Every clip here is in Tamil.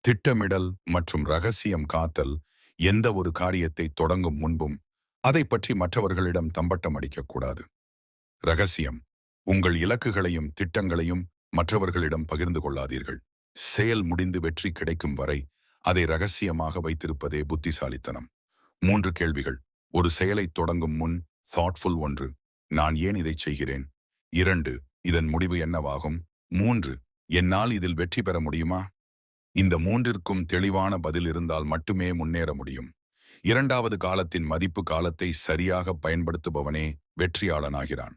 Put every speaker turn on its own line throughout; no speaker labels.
திட்டமிடல் மற்றும் ரகசியம் காத்தல். எந்த ஒரு காரியத்தை தொடங்கும் முன்பும் அதை பற்றி மற்றவர்களிடம் தம்பட்டம் அடிக்கக்கூடாது. ரகசியம். உங்கள் இலக்குகளையும் திட்டங்களையும் மற்றவர்களிடம் பகிர்ந்து கொள்ளாதீர்கள். செயல் முடிந்து வெற்றி கிடைக்கும் வரை அதை ரகசியமாக வைத்திருப்பதே புத்திசாலித்தனம். 3 கேள்விகள். ஒரு செயலை தொடங்கும் முன் தாட்ஃபுல். 1. நான் ஏன் இதை செய்கிறேன்? 2. இதன் முடிவு என்னவாகும்? 3. என்னால் இதில் வெற்றி பெற முடியுமா? இந்த மூன்றிற்கும் தெளிவான பதில் இருந்தால் மட்டுமே முன்னேற முடியும். 2வது காலத்தின் மதிப்பு. காலத்தை சரியாக பயன்படுத்துபவனே வெற்றியாளனாகிறான்.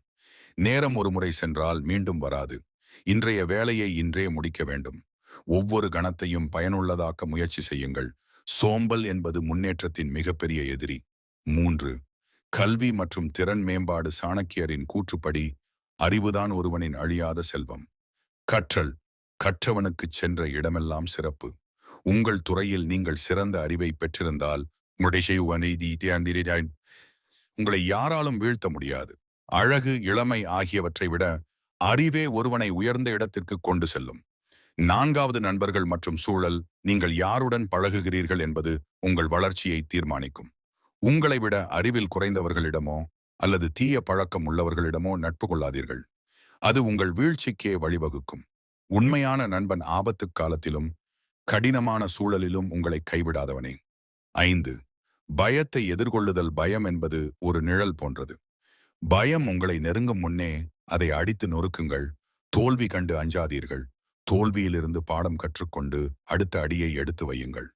நேரம் ஒரு முறை சென்றால் மீண்டும் வராது. இன்றைய வேலையை இன்றே முடிக்க வேண்டும். ஒவ்வொரு கணத்தையும் பயனுள்ளதாக்க முயற்சி செய்யுங்கள். சோம்பல் என்பது முன்னேற்றத்தின் மிகப்பெரிய எதிரி. 3. கல்வி மற்றும் திறன் மேம்பாடு. சாணக்கியரின் கூற்றுப்படி அறிவுதான் ஒருவனின் அழியாத செல்வம். கற்றல். கற்றவனுக்குச் சென்ற இடமெல்லாம் சிறப்பு. உங்கள் துறையில் நீங்கள் சிறந்த அறிவை பெற்றிருந்தால் உங்களை யாராலும் வீழ்த்த முடியாது. அழகு, இளமை ஆகியவற்றை விட அறிவே ஒருவனை உயர்ந்த இடத்திற்கு கொண்டு செல்லும். 4வது நண்பர்கள் மற்றும் சூழல். நீங்கள் யாருடன் பழகுகிறீர்கள் என்பது உங்கள் வளர்ச்சியை தீர்மானிக்கும். உங்களை விட அறிவில் குறைந்தவர்களிடமோ அல்லது தீய பழக்கம் உள்ளவர்களிடமோ நட்பு கொள்ளாதீர்கள். அது உங்கள் வீழ்ச்சிக்கே வழிவகுக்கும். உண்மையான நண்பன் ஆபத்து காலத்திலும் கடினமான சூழலிலும் உங்களை கைவிடாதவனே. 5. பயத்தை எதிர்கொள்ளுதல். பயம் என்பது ஒரு நிழல் போன்றது. பயம் உங்களை நெருங்கும் முன்னே அதை அடித்து நொறுக்குங்கள். தோல்வி கண்டு அஞ்சாதீர்கள். தோல்வியிலிருந்து பாடம் கற்றுக்கொண்டு அடுத்த அடியை எடுத்து வையுங்கள்.